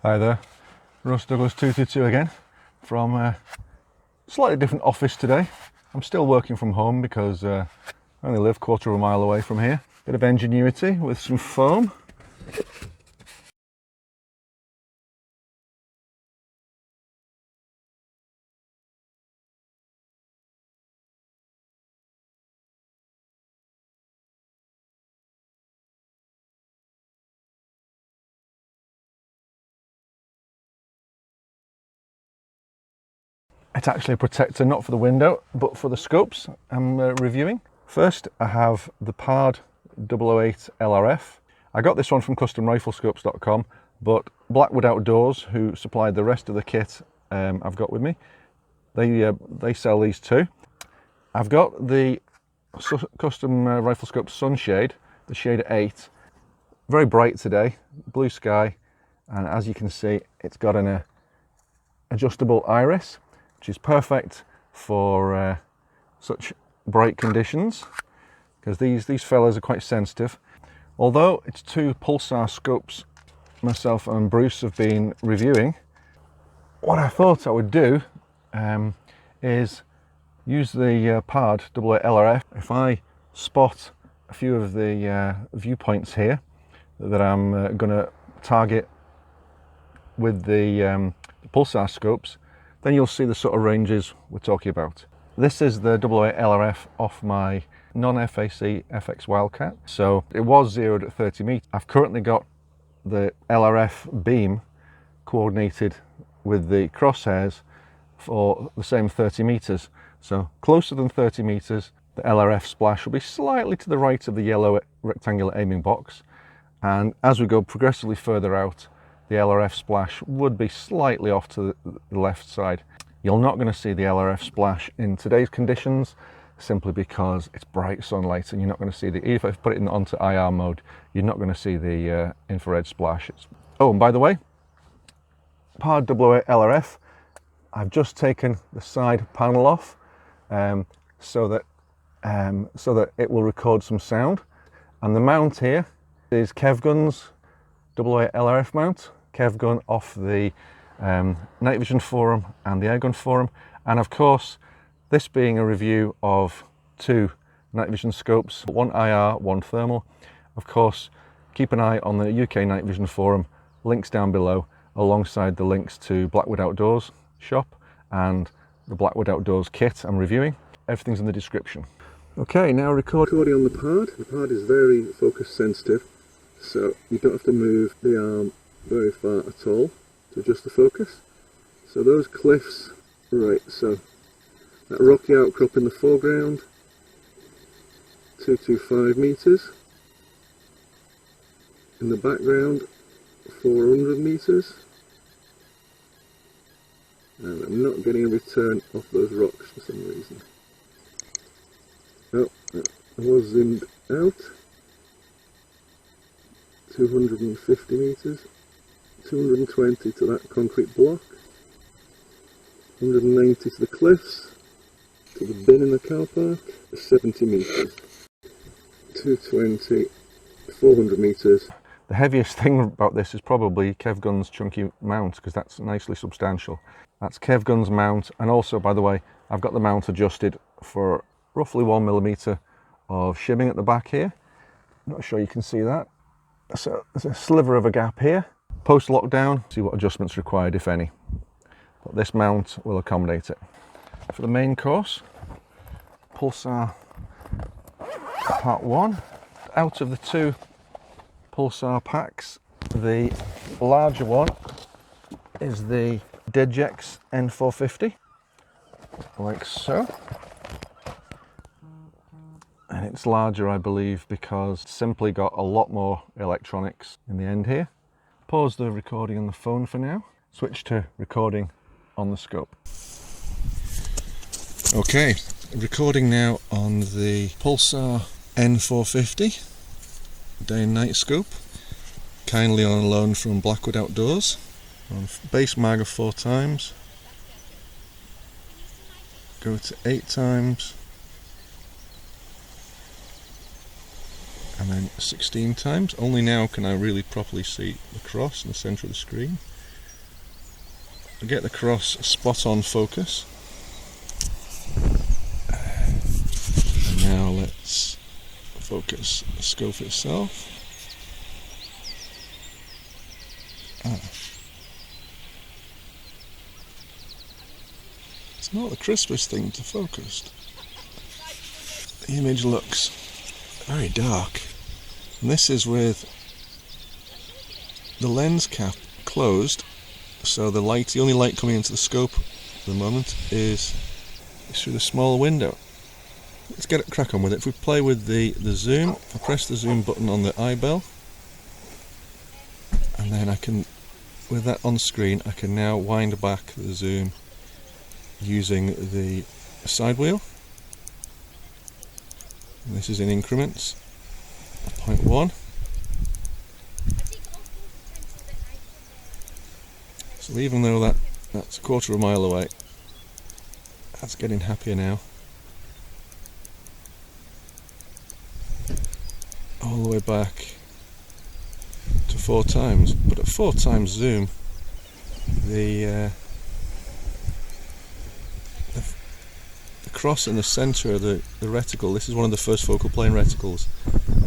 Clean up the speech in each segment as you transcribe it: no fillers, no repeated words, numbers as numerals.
Hi there, Russ Douglas 222 again from a slightly different office today. I'm still working from home because I only live a quarter of a mile away from here. Bit of ingenuity with some foam. It's actually a protector not for the window but for the scopes I'm reviewing. First I have the Pard 008 LRF. I got this one from customriflescopes.com, but Blackwood Outdoors, who supplied the rest of the kit I've got with me, they sell these too. I've got the Custom Rifle Scope Sunshade, the shade 8. Very bright today, blue sky, and as you can see it's got an adjustable iris, which is perfect for such bright conditions, because these fellas are quite sensitive. Although it's two Pulsar scopes myself and Bruce have been reviewing, what I thought I would do is use the Pard 008 LRF. If I spot a few of the viewpoints here that I'm going to target with the Pulsar scopes, then you'll see the sort of ranges we're talking about. This is the 008 LRF off my non-FAC FX Wildcat. So it was zeroed at 30 meters. I've currently got the LRF beam coordinated with the crosshairs for the same 30 meters. So closer than 30 meters, the LRF splash will be slightly to the right of the yellow rectangular aiming box. And as we go progressively further out, the LRF splash would be slightly off to the left side. You're not going to see the LRF splash in today's conditions, simply because it's bright sunlight and you're not going to see the, if I put it onto IR mode, you're not going to see the infrared splashes. Oh, and by the way, Pard 008 LRF, I've just taken the side panel off so that it will record some sound. And the mount here is Kevgun's 008 LRF mount. Kevgun off the Night Vision forum and the Airgun forum, and of course this being a review of two night vision scopes, one IR, one thermal. Of course, keep an eye on the UK Night Vision forum, links down below, alongside the links to Blackwood Outdoors shop and the Blackwood Outdoors kit I'm reviewing. Everything's in the description. Okay, now recording on the Pard. The Pard is very focus sensitive, so you don't have to move the arm very far at all to adjust the focus. So those cliffs, right, so that rocky outcrop in the foreground, 225 meters. In the background, 400 meters. And I'm not getting a return off those rocks for some reason. Oh, I was zoomed out. 250 meters. 220 to that concrete block. 190 to the cliffs. To the bin in the car park, 70 meters, 220, 400 meters. The heaviest thing about this is probably Kevgun's chunky mount, because that's nicely substantial. That's Kevgun's mount, and also, by the way, I've got the mount adjusted for roughly 1mm of shimming at the back here. Not sure you can see that. So there's a sliver of a gap here. Post lockdown, see what adjustments required, if any. But this mount will accommodate it. For the main course, Pulsar Part 1. Out of the two Pulsar packs, the larger one is the Digex N450, like so. And it's larger, I believe, because it's simply got a lot more electronics in the end here. Pause the recording on the phone for now. Switch to recording on the scope. Okay, recording now on the Pulsar N450 day and night scope, kindly on loan from Blackwood Outdoors, on base mag of 4 times, go to 8 times, and then 16 times. Only now can I really properly see the cross in the centre of the screen. get the cross spot on focus. And now let's focus the scope itself. It's not the crispest thing to focus. The image looks very dark, and this is with the lens cap closed, so the only light coming into the scope at the moment is through the small window. Let's get a crack on with it. If we play with the zoom, I press the zoom button on the eye bell, and then I can, with that on screen, I can now wind back the zoom using the side wheel. And this is in increments, 0.1. So even though that's a quarter of a mile away, that's getting happier now. All the way back to 4 times, but at 4 times zoom, the cross in the centre of the reticle, this is one of the first focal plane reticles,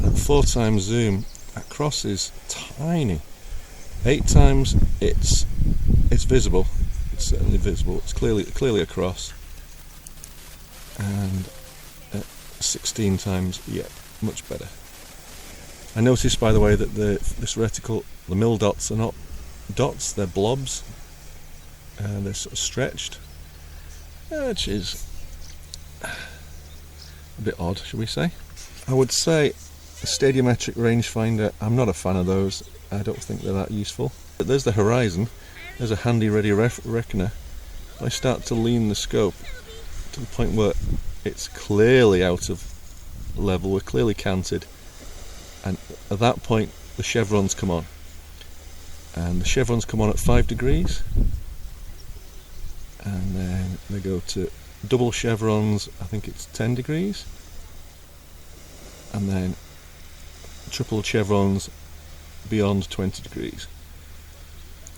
at 4 times zoom, that cross is tiny. 8 times it's visible, it's certainly visible, it's clearly a cross, and at 16 times, yeah, much better. I noticed, by the way, that this reticle, the mill dots are not dots, they're blobs, and they're sort of stretched, which is a bit odd, shall we say. I would say a stadiometric rangefinder, I'm not a fan of those. I don't think they're that useful. But there's the horizon, there's a handy ready reckoner. If I start to lean the scope to the point where it's clearly out of level, we're clearly canted, and at that point the chevrons come on, and the chevrons come on at 5 degrees, and then they go to double chevrons, I think it's 10 degrees, and then triple chevrons beyond 20 degrees.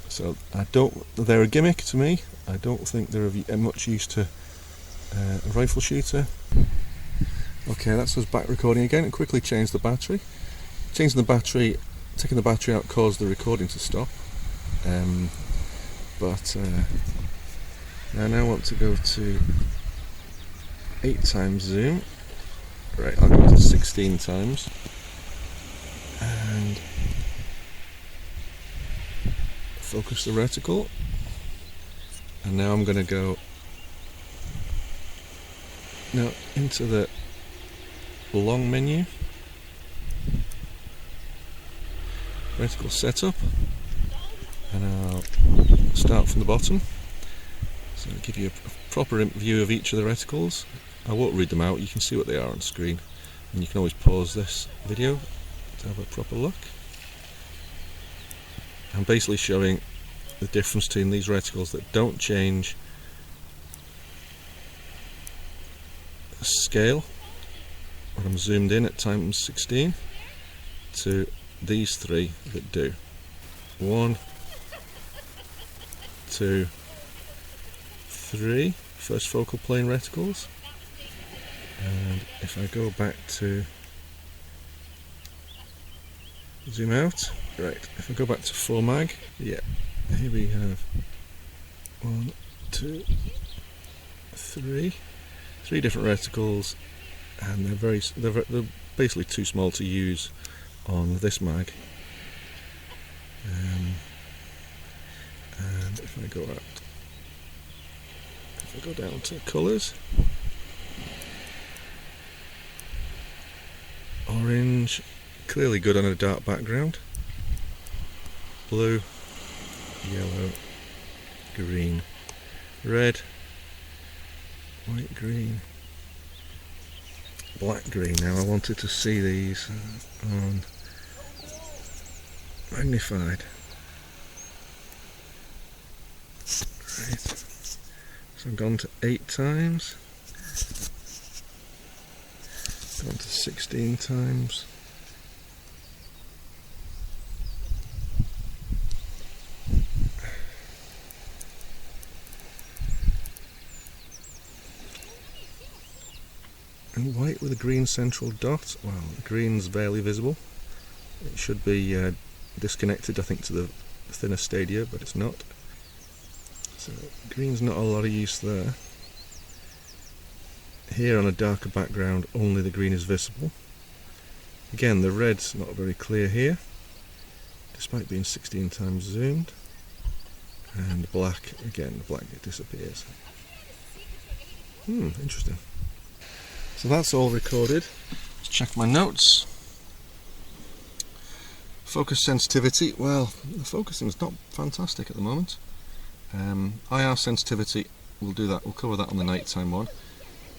So they're a gimmick to me. I don't think they're of much use to a rifle shooter. Okay, that's us back recording again, and quickly change the battery. Changing the battery, taking the battery out caused the recording to stop, but I now want to go to 8 times zoom. Right, I'll go to 16 times, and focus the reticle, and now I'm going to go now into the long menu, reticle setup, and I'll start from the bottom, so I'll give you a proper view of each of the reticles. I won't read them out, you can see what they are on screen, and you can always pause this video to have a proper look. I'm basically showing the difference between these reticles that don't change scale when I'm zoomed in at times 16 to these 3 that do. 1, 2, 3 first focal plane reticles, and if I go back to zoom out, right, if I go back to 4 mag, yeah, here we have 1, 2, 3 different reticles, and they're basically too small to use on this mag. And if I go out, if I go down to colours, orange, clearly good on a dark background, blue, yellow, green, red, white, green, black, green. Now I wanted to see these on magnified. Right, so I've gone to 8 times, gone to 16 times, and white with a green central dot. Well, the green's barely visible. It should be disconnected, I think, to the thinner stadia, but it's not. So green's not a lot of use there. Here on a darker background, only the green is visible. Again, the red's not very clear here, despite being 16 times zoomed. And black, again, the black disappears. Interesting. So that's all recorded. Let's check my notes. Focus sensitivity, well, the focusing is not fantastic at the moment. IR sensitivity, we'll cover that on the nighttime one.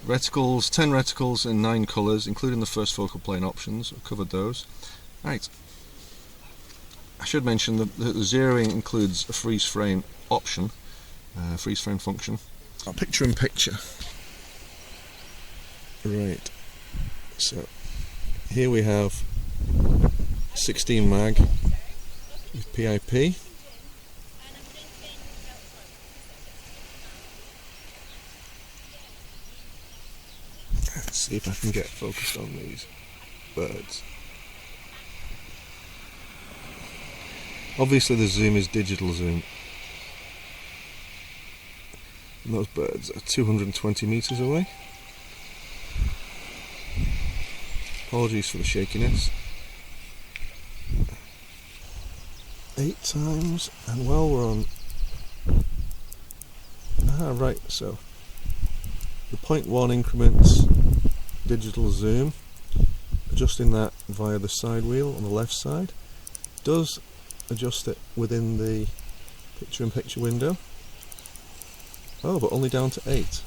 Reticles, 10 reticles in 9 colours, including the first focal plane options. I've covered those. Right. I should mention that the zeroing includes a freeze frame option, freeze frame function. Picture in picture. Right. So here we have 16 mag with PIP. Let's see if I can get focused on these birds. Obviously the zoom is digital zoom. And those birds are 220 metres away. Apologies for the shakiness. 8 times, and while we're on... right, so the 0.1 increments digital zoom, adjusting that via the side wheel on the left side, does adjust it within the picture in picture window. Oh, but only down to 8.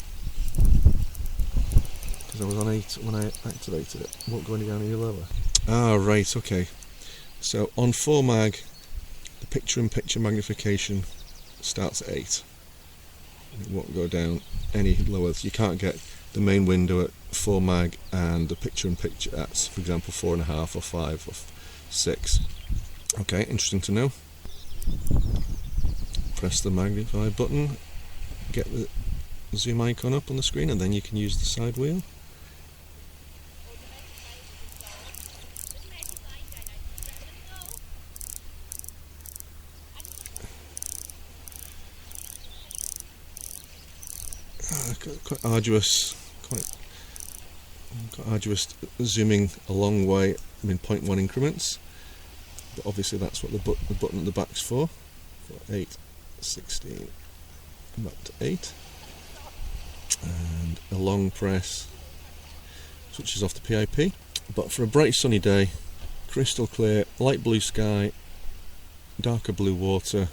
Because I was on 8 when I activated it. It won't go any down any lower. Ah, right, okay. So on 4 mag, the picture in picture magnification starts at 8. It won't go down any lower. You can't get the main window at 4 mag and the picture in picture at, for example, 4.5 or 5 or 6. Okay, interesting to know. Press the magnify button, get the zoom icon up on the screen, and then you can use the side wheel. Quite arduous zooming a long way, I mean 0.1 increments, but obviously that's what the button at the back's for 8, 16, and up to 8, and a long press switches off the PIP. But for a bright sunny day, crystal clear, light blue sky, darker blue water,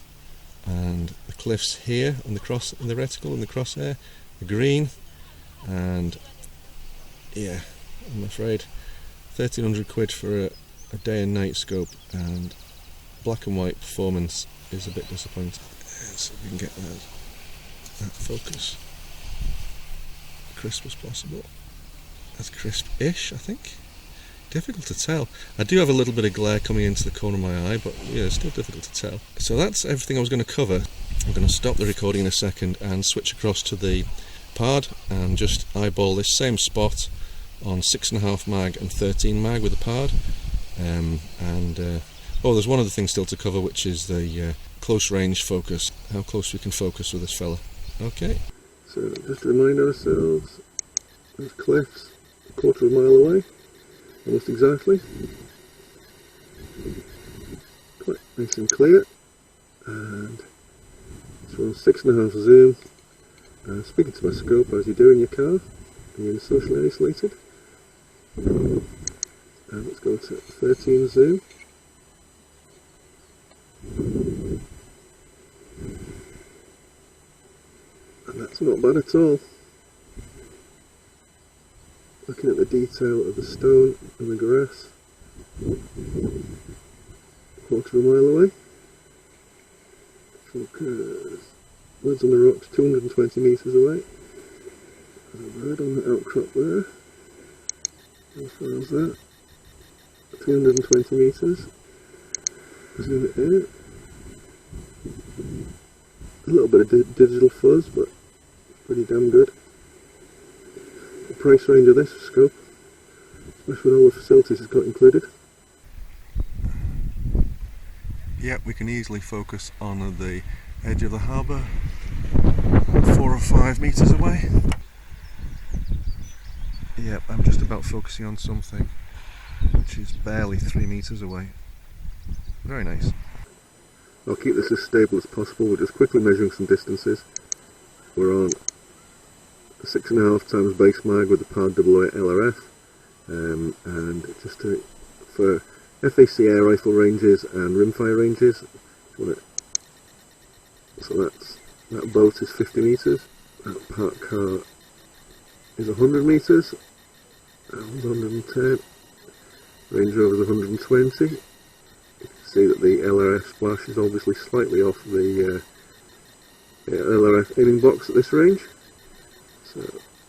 and the cliffs here in the reticle, in the crosshair, the green, and yeah, I'm afraid 1300 quid for a day and night scope, and black and white performance is a bit disappointing. So we can get that focus crisp as possible. That's crisp-ish, I think. Difficult to tell. I do have a little bit of glare coming into the corner of my eye, but yeah, it's still difficult to tell. So that's everything I was going to cover. I'm going to stop the recording in a second and switch across to the pard and just eyeball this same spot on 6.5 mag and 13 mag with the pard. Oh, there's one other thing still to cover, which is the close range focus. How close we can focus with this fella. Okay. So just to remind ourselves, there's cliffs a quarter of a mile away, almost exactly. Quite nice and clear. And so on 6.5 zoom. Speaking to my scope as you do in your car, being socially isolated. And let's go to 13 zoom. And that's not bad at all. Looking at the detail of the stone and the grass. Quarter of a mile away. Focus. Birds on the rocks 220 metres away. There's a bird on the outcrop there. How far is that? 320 metres. Zoom it in. A little bit of digital fuzz, but pretty damn good. price range of this scope, especially with all the facilities it's got included. Yep, we can easily focus on the edge of the harbour, 4 or 5 metres away. Yep, I'm just about focusing on something which is barely 3 metres away. Very nice. I'll keep this as stable as possible. We're just quickly measuring some distances. We're on 6.5 times base mag with the powered 008 LRF, and just for FAC air rifle ranges and rimfire ranges. So that boat is 50 metres, that parked car is 100 metres, that one's 110, Range Rover is 120. You can see that the LRF splash is obviously slightly off the LRF aiming box at this range. So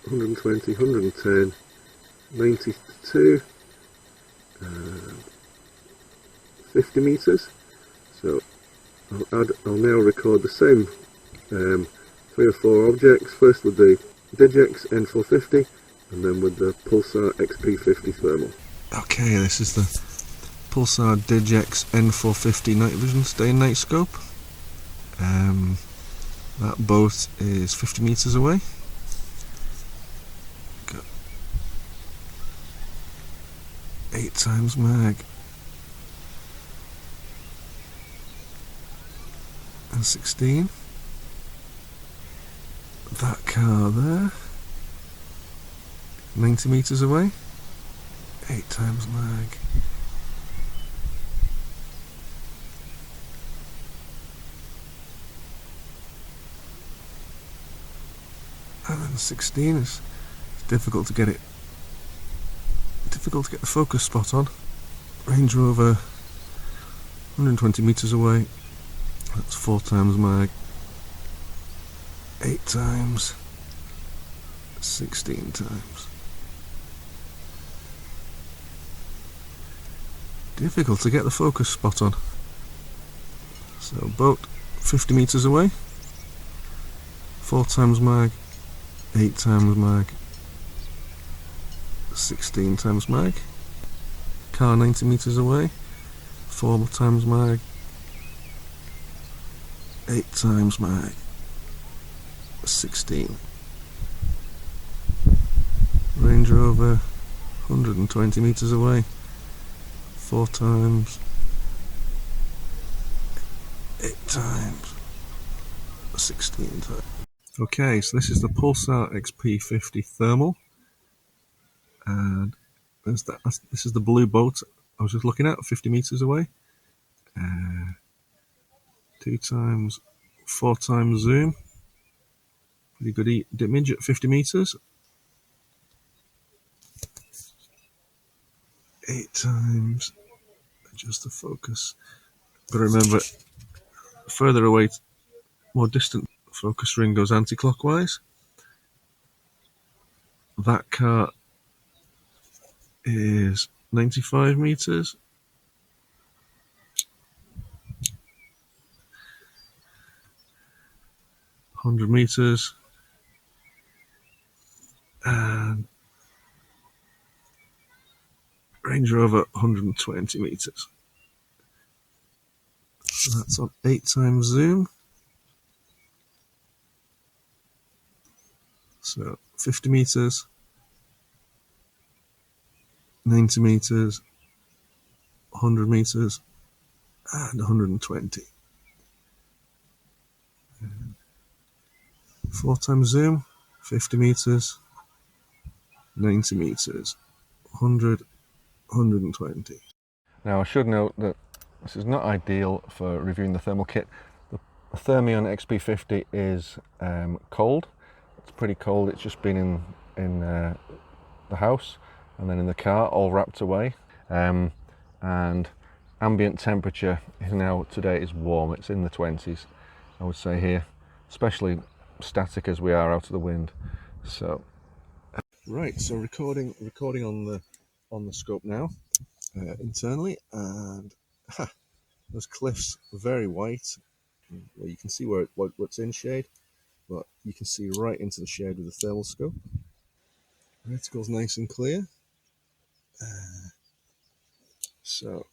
120, 110, 92, 50 metres. So I'll now record the same 3 or 4 objects, first with the Digex N450 and then with the Pulsar XP50 thermal. Okay, this is the Pulsar Digex N450 night vision day and night scope. That boat is 50 metres away. Got 8 times mag. And 16. That car there, 90 metres away, 8 times mag. And then 16 is difficult to get the focus spot on. Range Rover, 120 metres away. That's 4 times mag, 8 times, 16 times. Difficult to get the focus spot on. So boat 50 metres away, 4 times mag, 8 times mag, 16 times mag. Car 90 metres away, 4 times mag, 8 times mag, 16. Range Rover 120 metres away, 4 times, 8 times, 16 times. Okay, so this is the Pulsar XP50 thermal, and this is the blue boat I was just looking at, 50 metres away. 2 times, 4 times zoom. Pretty good image at 50 metres. 8 times, adjust the focus. But remember, further away, more distant, focus ring goes anti-clockwise. That car is 95 metres. $100 metres, and Range Rover 120 metres. So that's on 8 times zoom. So 50 metres, 90 metres, 100 metres, and 120. 4 times zoom, 50 metres, 90 metres, 100, 120. Now I should note that this is not ideal for reviewing the thermal kit. The Thermion XP50 is cold. It's pretty cold. It's just been in the house and then in the car, all wrapped away. And ambient temperature now today is warm. It's in the 20s, I would say here, especially static as we are out of the wind. So right, so recording on the scope now internally, and those cliffs are very white. Well, you can see what's in shade, but you can see right into the shade with the thermal scope. Reticle's nice and clear. So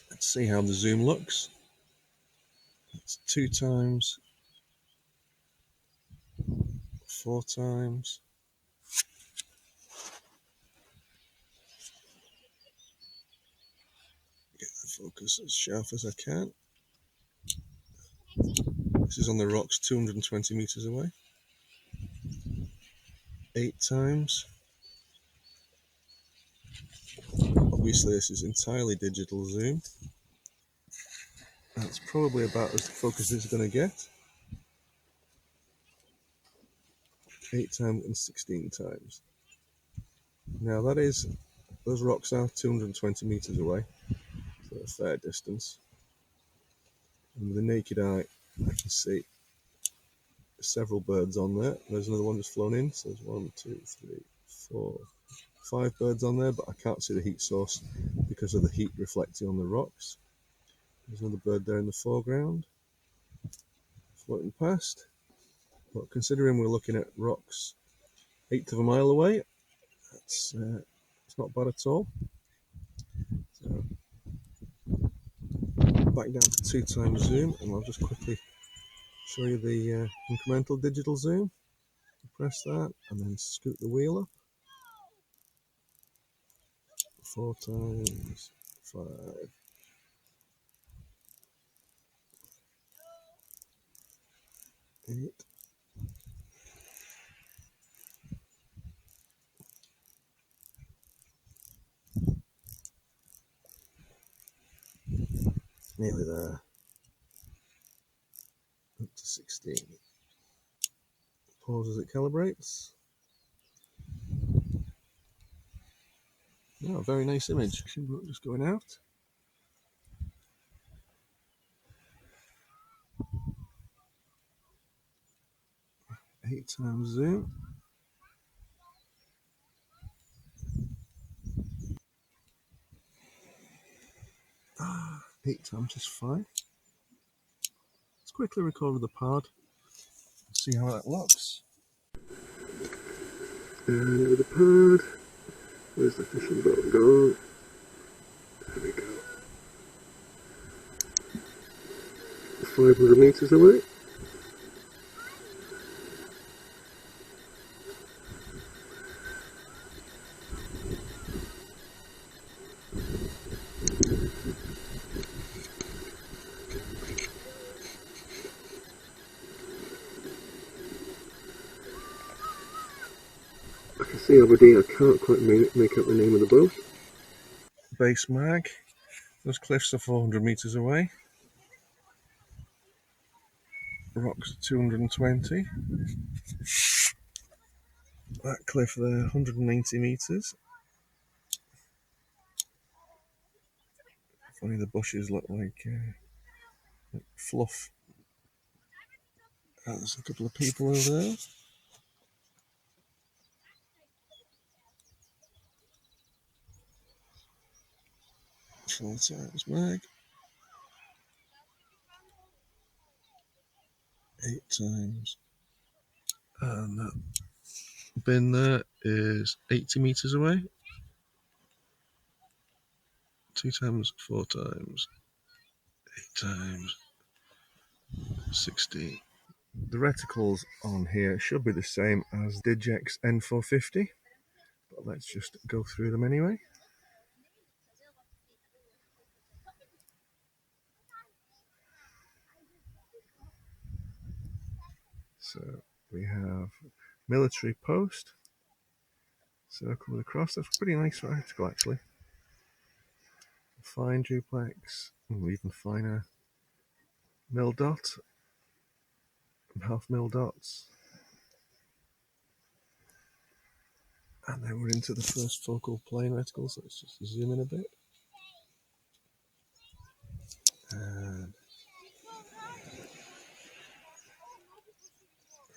let's see how the zoom looks. It's 2 times, 4 times. Get the focus as sharp as I can. This is on the rocks 220 meters away. 8 times. Obviously this is entirely digital zoom. That's probably about as focused as it's going to get. 8 times and 16 times. Now that is, those rocks are 220 meters away, so a fair distance. And with the naked eye, I can see several birds on there. There's another one that's flown in, so there's 1, 2, 3, 4, 5 birds on there, but I can't see the heat source because of the heat reflecting on the rocks. There's another bird there in the foreground, floating past. But considering we're looking at rocks 1/8 of a mile away, it's not bad at all. So back down to 2 times zoom, and I'll just quickly show you the incremental digital zoom. Press that, and then scoot the wheel up. 4 times, 5, 8. Nearly there. Up to 16. Pause as it calibrates. Oh, very nice image. Just going out. Eight times zoom. Eight times is fine. Let's quickly record the pod. See how that looks. And over the pod. Where's the fishing boat gone? There we go. 500 meters away. I can see over there, I can't quite make out the name of the boat. Base mag. Those cliffs are 400 meters away. Rocks 220. That cliff there, 190 meters. Funny, the bushes look like fluff. There's a couple of people over there. Four times mag. 8 times. And that bin there is 80 meters away. 2 times, 4 times, 8 times, 16. The reticles on here should be the same as Digex N450, but let's just go through them anyway. So we have military post, circle across. That's a pretty nice reticle actually. Fine duplex, even finer mil dot, and half mil dots. And then we're into the first focal plane reticle, so let's just zoom in a bit. And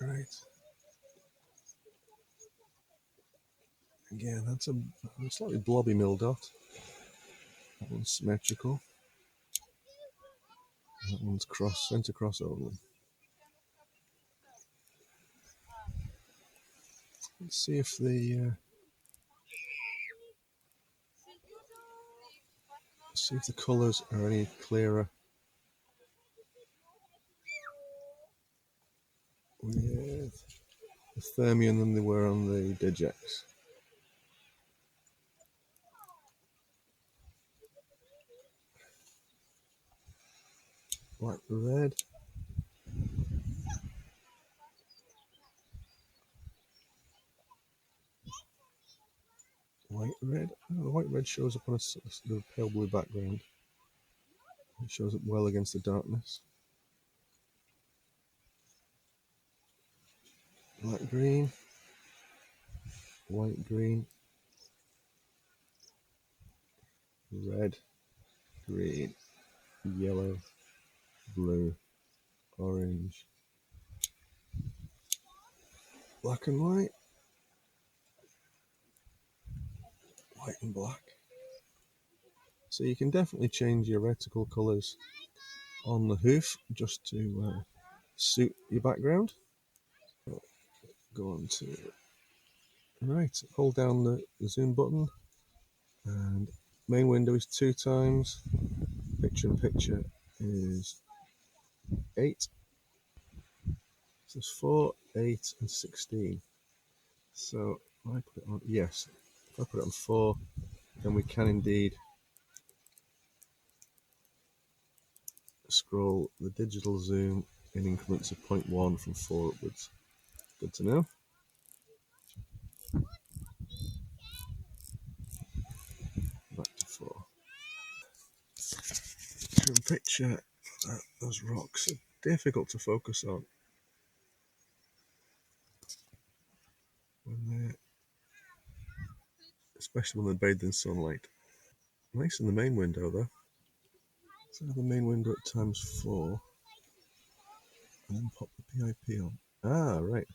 right. Again, that's a slightly blobby mil dot. That one's symmetrical. And that one's center cross only. Let's see if the colours are any clearer with the Thermion than they were on the Digex. Black red. White red. Oh, the white red shows up on a pale blue background. It shows up well against the darkness. Black green. White green. Red. Green. Yellow. Blue. Orange. Black and white. White and black. So you can definitely change your reticle colours on the hoof just to suit your background. Go on to right, hold down the zoom button, and main window is 2 times, picture in picture is 8, so it's 4, 8 and 16. So if I put it on, yes, if I put it on 4, then we can indeed scroll the digital zoom in increments of 0.1 from 4 upwards. Good to know. Back to 4. Picture in picture, those rocks are difficult to focus on especially when they're bathed in sunlight. Nice in the main window though. So have the main window at ×4 and then pop the PIP on. Ah, right.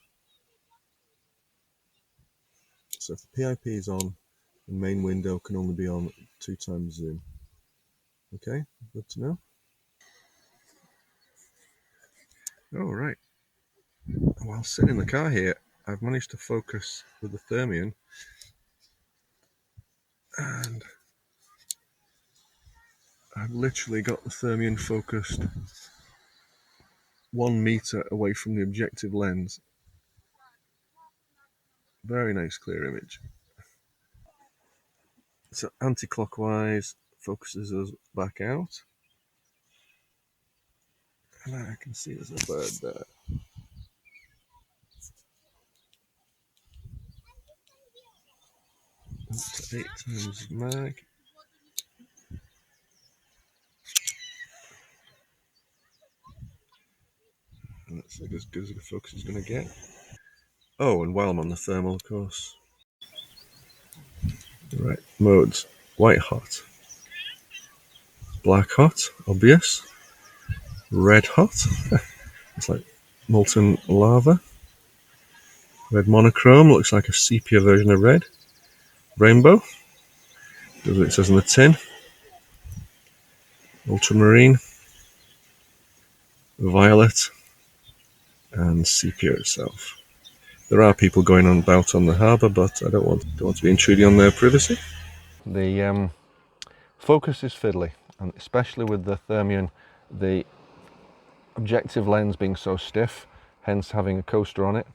So if the PIP is on, the main window can only be on 2 times zoom. Okay, good to know. Oh, right. While sitting in the car here, I've managed to focus with the Thermion, and I've literally got the Thermion focused 1 meter away from the objective lens. Very nice clear image. So anti-clockwise focuses us back out. And I can see there's a bird there. Up to 8 times mag. And that's like as good as the focus is going to get. Oh, and while I'm on the thermal, of course. Right, modes. White hot. Black hot, obvious. Red hot. It's like molten lava. Red monochrome, looks like a sepia version of red. Rainbow, does what it says on the tin. Ultramarine. Violet. And sepia itself. There are people going on about on the harbour, but I don't want to be intruding on their privacy. The focus is fiddly, and especially with the Thermion, the objective lens being so stiff, hence having a coaster on it.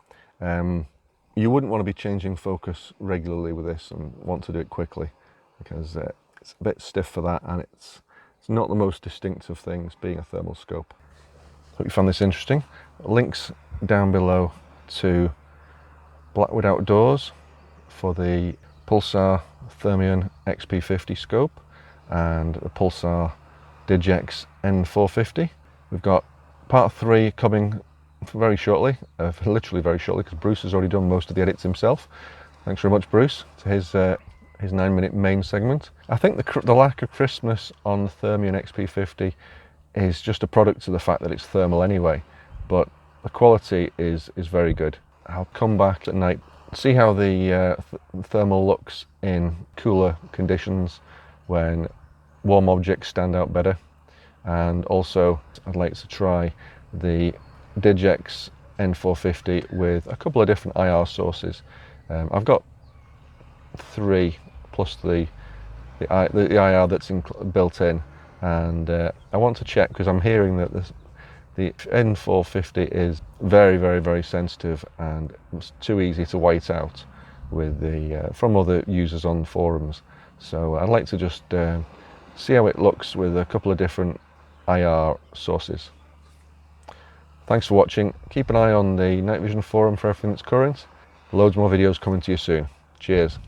You wouldn't want to be changing focus regularly with this and want to do it quickly, because it's a bit stiff for that, and it's not the most distinctive things being a thermal scope. Hope you found this interesting. Links down below to Blackwood Outdoors for the Pulsar Thermion XP50 scope and the Pulsar Digex N450. We've got part 3 coming very shortly, literally very shortly, because Bruce has already done most of the edits himself. Thanks very much, Bruce, to his 9-minute main segment. I think the lack of crispness on the Thermion XP50 is just a product of the fact that it's thermal anyway, but the quality is very good. I'll come back at night, see how the thermal looks in cooler conditions when warm objects stand out better, and also I'd like to try the Digex N450 with a couple of different IR sources I've got 3 plus the IR that's built in, and I want to check because I'm hearing that the N450 is very sensitive and it's too easy to white out with from other users on forums. So I'd like to just see how it looks with a couple of different IR sources. Thanks for watching. Keep an eye on the Night Vision forum for everything that's current. Loads more videos coming to you soon. Cheers.